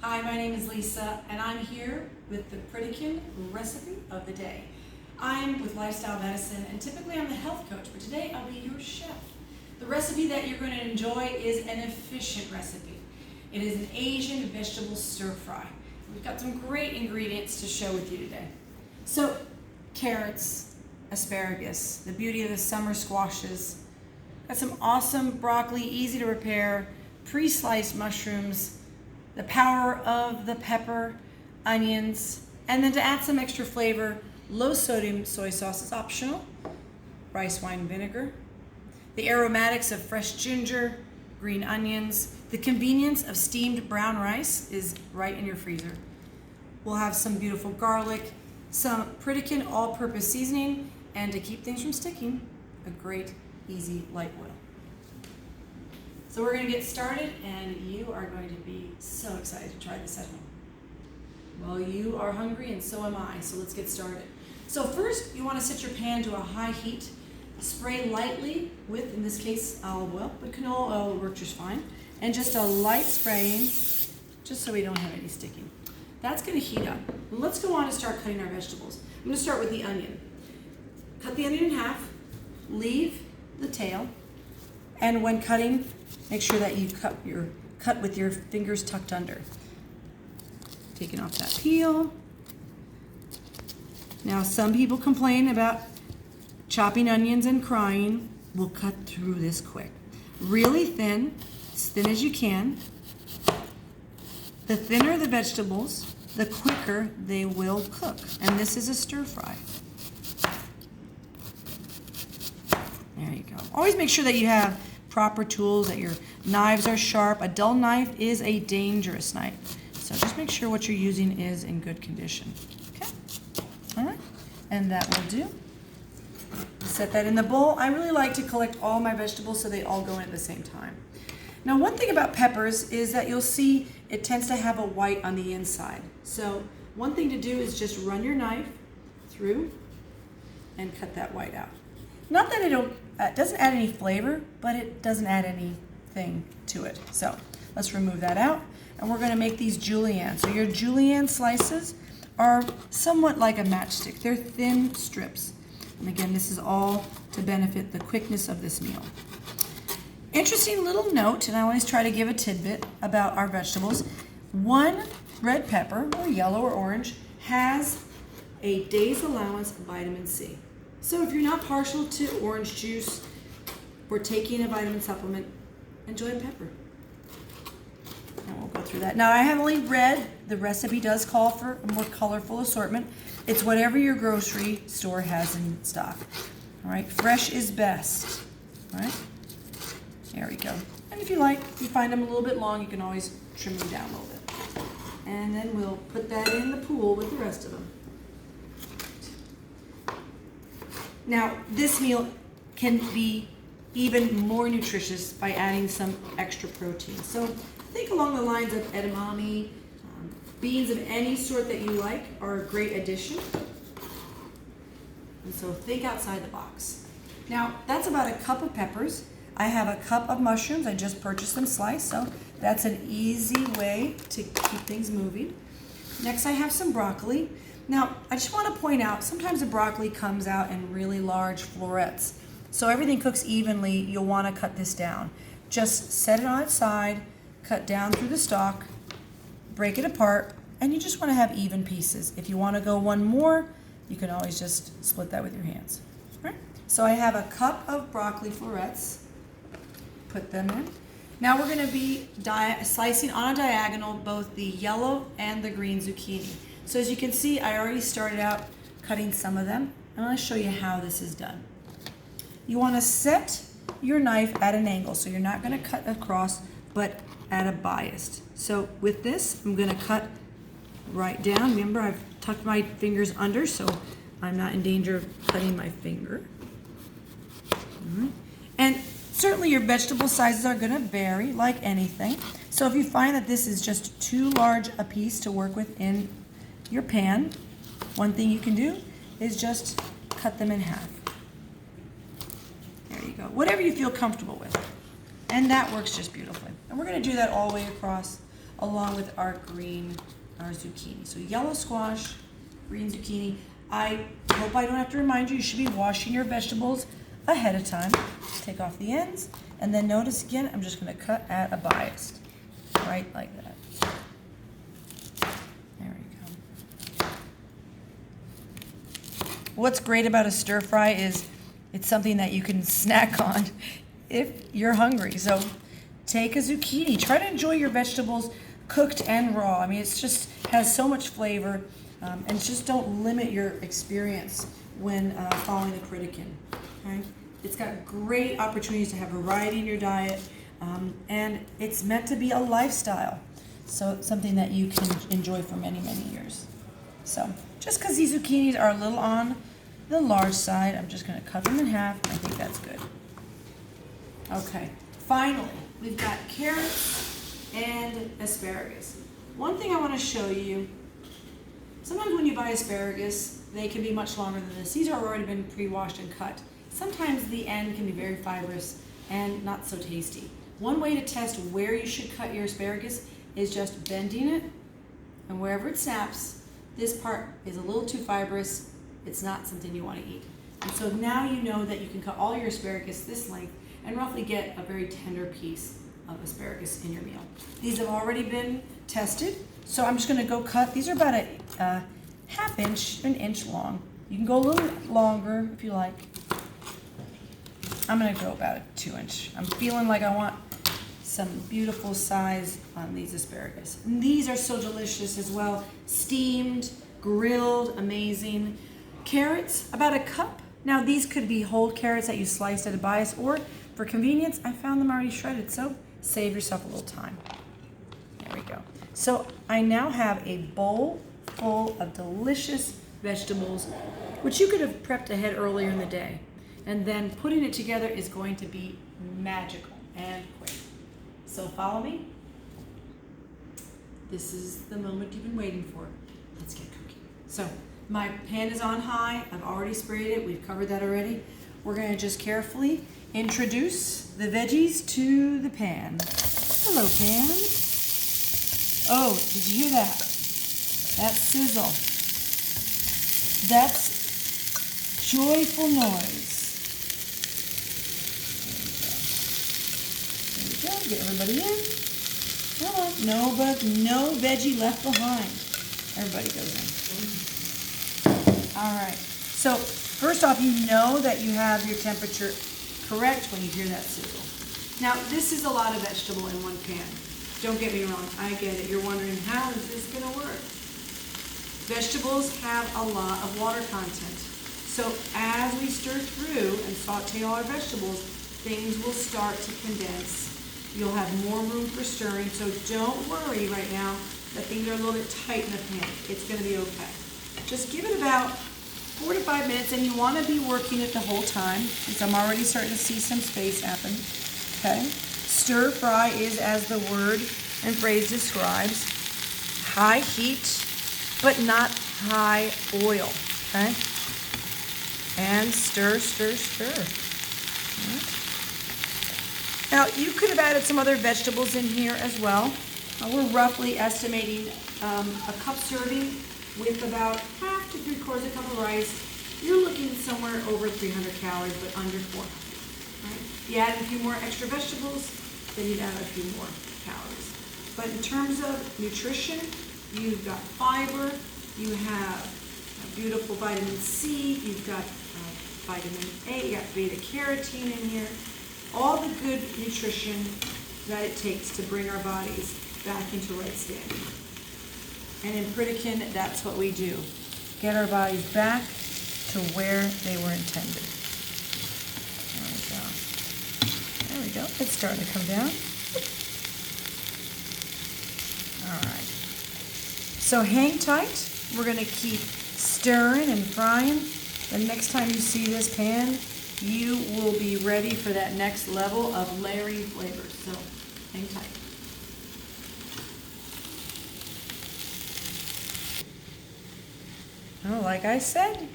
Hi, my name is Lisa, and I'm here with the Pritikin recipe of the day. I'm with Lifestyle Medicine, and typically I'm the health coach, but today I'll be your chef. The recipe that you're going to enjoy is an efficient recipe. It is an Asian vegetable stir-fry. We've got some great ingredients to share with you today. So, carrots, asparagus, the beauty of the summer squashes, got some awesome broccoli, easy to prepare, pre-sliced mushrooms, the power of the pepper, onions, and then to add some extra flavor, low sodium soy sauce is optional, rice wine vinegar, the aromatics of fresh ginger, green onions, the convenience of steamed brown rice is right in your freezer. We'll have some beautiful garlic, some Pritikin all-purpose seasoning, and to keep things from sticking, a great, easy light oil. So we're going to get started, and you are going to be so excited to try this at home. Well, you are hungry, and so am I, so let's get started. So first, you want to set your pan to a high heat. Spray lightly with, in this case, olive oil, but canola oil will work just fine. And just a light spraying, just so we don't have any sticking. That's going to heat up. Let's go on and start cutting our vegetables. I'm going to start with the onion. Cut the onion in half, leave the tail, and when cutting, make sure that you cut with your fingers tucked under. Taking off that peel. Now, some people complain about chopping onions and crying. We'll cut through this quick. Really thin, as thin as you can. The thinner the vegetables, the quicker they will cook. And this is a stir fry. There you go. Always make sure that you have proper tools, that your knives are sharp. A dull knife is a dangerous knife. So just make sure what you're using is in good condition. Okay? All right. And that will do. Set that in the bowl. I really like to collect all my vegetables so they all go in at the same time. Now, one thing about peppers is that you'll see it tends to have a white on the inside. So one thing to do is just run your knife through and cut that white out. Not that it doesn't add any flavor, but it doesn't add anything to it. So let's remove that out, and we're going to make these julienne. So your julienne slices are somewhat like a matchstick. They're thin strips. And again, this is all to benefit the quickness of this meal. Interesting little note, and I always try to give a tidbit about our vegetables. One red pepper, or yellow or orange, has a day's allowance of vitamin C. So if you're not partial to orange juice or taking a vitamin supplement, enjoy a pepper. And we'll go through that. Now, I have only red. The recipe does call for a more colorful assortment. It's whatever your grocery store has in stock. All right, fresh is best. All right, there we go. And if you find them a little bit long, you can always trim them down a little bit. And then we'll put that in the pool with the rest of them. Now, this meal can be even more nutritious by adding some extra protein. So think along the lines of edamame, beans of any sort that you like are a great addition. And so think outside the box. Now, that's about a cup of peppers. I have a cup of mushrooms. I just purchased them sliced, so that's an easy way to keep things moving. Next, I have some broccoli. Now, I just want to point out, sometimes the broccoli comes out in really large florets. So everything cooks evenly, you'll want to cut this down. Just set it on its side, cut down through the stalk, break it apart, and you just want to have even pieces. If you want to go one more, you can always just split that with your hands. All right? So I have a cup of broccoli florets. Put them in. Now we're going to be slicing on a diagonal both the yellow and the green zucchini. So as you can see, I already started out cutting some of them. I'm going to show you how this is done. You want to set your knife at an angle, so you're not going to cut across, but at a bias. So with this, I'm going to cut right down. Remember, I've tucked my fingers under, so I'm not in danger of cutting my finger. All right. And certainly your vegetable sizes are going to vary, like anything. So if you find that this is just too large a piece to work with in your pan, one thing you can do is just cut them in half. There you go. Whatever you feel comfortable with. And that works just beautifully. And we're going to do that all the way across along with our zucchini. So yellow squash, green zucchini. I hope I don't have to remind you, you should be washing your vegetables ahead of time. Take off the ends, and then notice again, I'm just going to cut at a bias, right like that. There we go. What's great about a stir fry is it's something that you can snack on if you're hungry. So take a zucchini. Try to enjoy your vegetables cooked and raw. I mean, it's just has so much flavor, and just don't limit your experience when following the Pritikin. Okay? It's got great opportunities to have variety in your diet, and it's meant to be a lifestyle. So it's something that you can enjoy for many, many years. So just because these zucchinis are a little on the large side, I'm just going to cut them in half. I think that's good. Okay, finally, we've got carrots and asparagus. One thing I want to show you, sometimes when you buy asparagus, they can be much longer than this. These are already been pre-washed and cut. Sometimes the end can be very fibrous and not so tasty. One way to test where you should cut your asparagus is just bending it, and wherever it snaps, this part is a little too fibrous. It's not something you want to eat. And so now you know that you can cut all your asparagus this length and roughly get a very tender piece of asparagus in your meal. These have already been tested, so I'm just going to go cut. These are about a half inch, an inch long. You can go a little longer if you like. I'm going to go about a 2-inch. I'm feeling like I want some beautiful size on these asparagus. And these are so delicious as well. Steamed, grilled, amazing. Carrots, about a cup. Now these could be whole carrots that you sliced at a bias, or for convenience, I found them already shredded, so save yourself a little time. There we go. So I now have a bowl full of delicious vegetables, which you could have prepped ahead earlier in the day. And then putting it together is going to be magical and quick. So follow me. This is the moment you've been waiting for. Let's get cooking. So my pan is on high. I've already sprayed it. We've covered that already. We're going to just carefully introduce the veggies to the pan. Hello, pan. Oh, did you hear that? That sizzle. That's joyful noise. There we go. Get everybody in. Come on. No veggie left behind. Everybody goes in. All right. So first off, you know that you have your temperature correct when you hear that sizzle. Now, this is a lot of vegetable in one pan. Don't get me wrong. I get it. You're wondering, how is this going to work? Vegetables have a lot of water content. So as we stir through and saute all our vegetables, things will start to condense. You'll have more room for stirring, so don't worry right now that things are a little bit tight in the pan. It's going to be okay. Just give it about 4 to 5 minutes, and you want to be working it the whole time, because I'm already starting to see some space happen. Okay? Stir fry is, as the word and phrase describes, high heat, but not high oil. Okay? And stir, stir, stir. Right. Now, you could have added some other vegetables in here as well. We're roughly estimating a cup serving with about half to 3/4 cup of rice. You're looking somewhere over 300 calories, but under 400. Right? You add a few more extra vegetables, then you'd add a few more calories. But in terms of nutrition, you've got fiber, you have a beautiful vitamin C, you've got vitamin A, you got beta carotene in here, all the good nutrition that it takes to bring our bodies back into right standing. And in Pritikin, that's what we do. Get our bodies back to where they were intended. There we go. There we go. It's starting to come down. All right. So hang tight. We're going to keep stirring and frying. The next time you see this pan, you will be ready for that next level of layering flavors. So hang tight. Oh, like I said,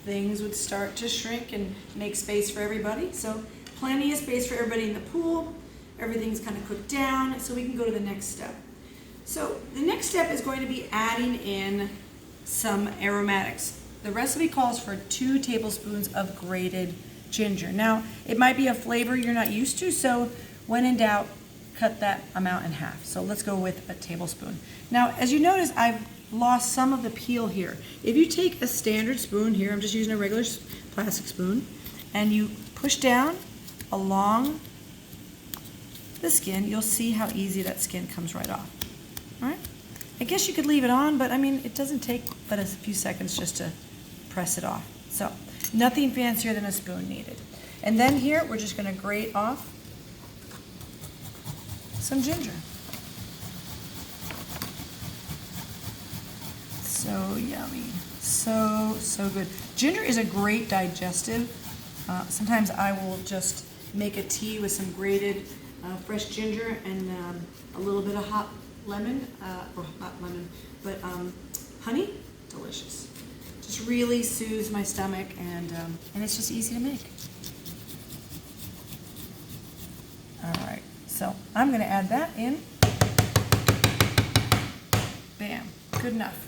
things would start to shrink and make space for everybody. So plenty of space for everybody in the pool. Everything's kind of cooked down, so we can go to the next step. So the next step is going to be adding in some aromatics. The recipe calls for 2 tablespoons of grated ginger. Now, it might be a flavor you're not used to, so when in doubt, cut that amount in half. So let's go with a tablespoon. Now, as you notice, I've lost some of the peel here. If you take a standard spoon here, I'm just using a regular plastic spoon, and you push down along the skin, you'll see how easy that skin comes right off. All right? I guess you could leave it on, but I mean, it doesn't take but a few seconds just to press it off. So, nothing fancier than a spoon needed. And then here, we're just gonna grate off some ginger. So yummy, so good. Ginger is a great digestive. Sometimes I will just make a tea with some grated fresh ginger and a little bit of hot lemon, honey, delicious. Just really soothes my stomach, and it's just easy to make. All right, so I'm gonna add that in. Bam, good enough.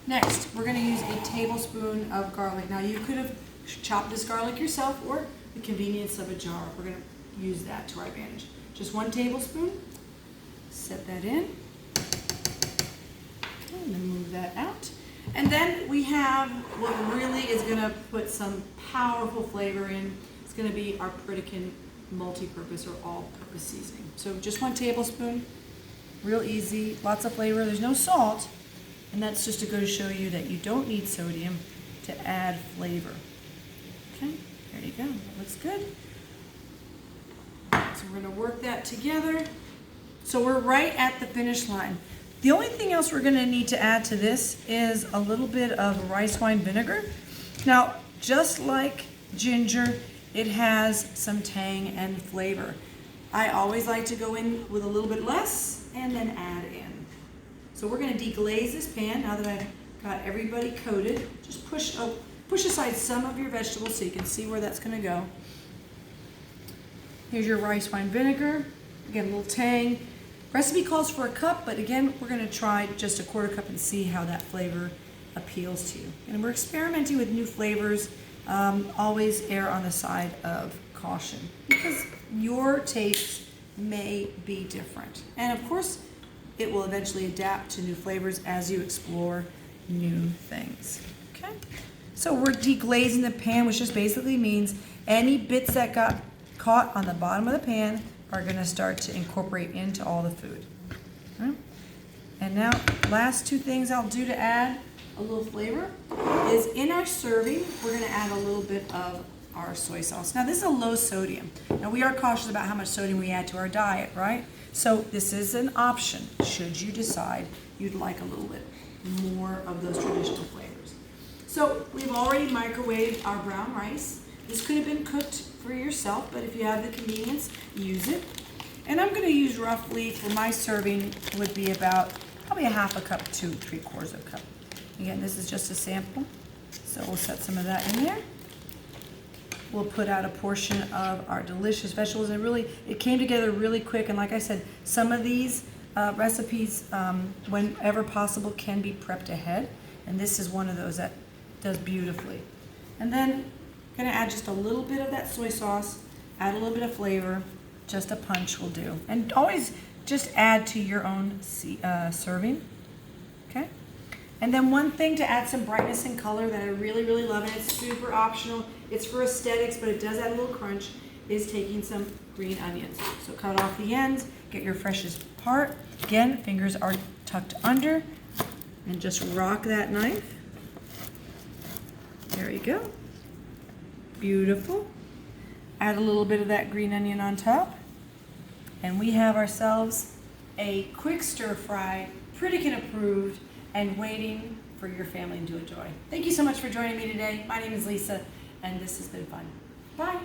Next, we're gonna use a tablespoon of garlic. Now you could have chopped this garlic yourself, or the convenience of a jar. We're gonna use that to our advantage. Just 1 tablespoon, set that in. And then move that out. And then we have what really is gonna put some powerful flavor in. It's gonna be our Pritikin multi-purpose or all-purpose seasoning. So just 1 tablespoon, real easy, lots of flavor. There's no salt, and that's just to go to show you that you don't need sodium to add flavor. Okay, there you go, that looks good. So we're gonna work that together. So we're right at the finish line. The only thing else we're gonna need to add to this is a little bit of rice wine vinegar. Now, just like ginger, it has some tang and flavor. I always like to go in with a little bit less and then add in. So we're gonna deglaze this pan now that I've got everybody coated. Just push aside some of your vegetables so you can see where that's gonna go. Here's your rice wine vinegar. Again, a little tang. Recipe calls for a cup, but again, we're gonna try just a 1/4 cup and see how that flavor appeals to you. And we're experimenting with new flavors. Always err on the side of caution because your tastes may be different. And of course, it will eventually adapt to new flavors as you explore new things. Okay? So we're deglazing the pan, which just basically means any bits that got caught on the bottom of the pan are gonna start to incorporate into all the food. Right? And now, last 2 things I'll do to add a little flavor is in our serving, we're gonna add a little bit of our soy sauce. Now this is a low sodium. Now we are cautious about how much sodium we add to our diet, right? So this is an option should you decide you'd like a little bit more of those traditional flavors. So we've already microwaved our brown rice. This could have been cooked for yourself, but if you have the convenience, use it. And I'm gonna use roughly, for my serving, would be about probably a 1/2 cup to 3/4 cup. Again, this is just a sample, so we'll set some of that in there. We'll put out a portion of our delicious vegetables, and really, it came together really quick, and like I said, some of these recipes, whenever possible, can be prepped ahead, and this is one of those that does beautifully. And then, I'm gonna add just a little bit of that soy sauce, add a little bit of flavor, just a punch will do. And always just add to your own serving, okay? And then one thing to add some brightness and color that I really, really love, and it's super optional, it's for aesthetics, but it does add a little crunch, is taking some green onions. So cut off the ends, get your freshest part. Again, fingers are tucked under, and just rock that knife. There you go. Beautiful. Add a little bit of that green onion on top, and we have ourselves a quick stir fry, Pritikin approved, and waiting for your family to enjoy. Thank you so much for joining me today. My name is Lisa, and this has been fun. Bye.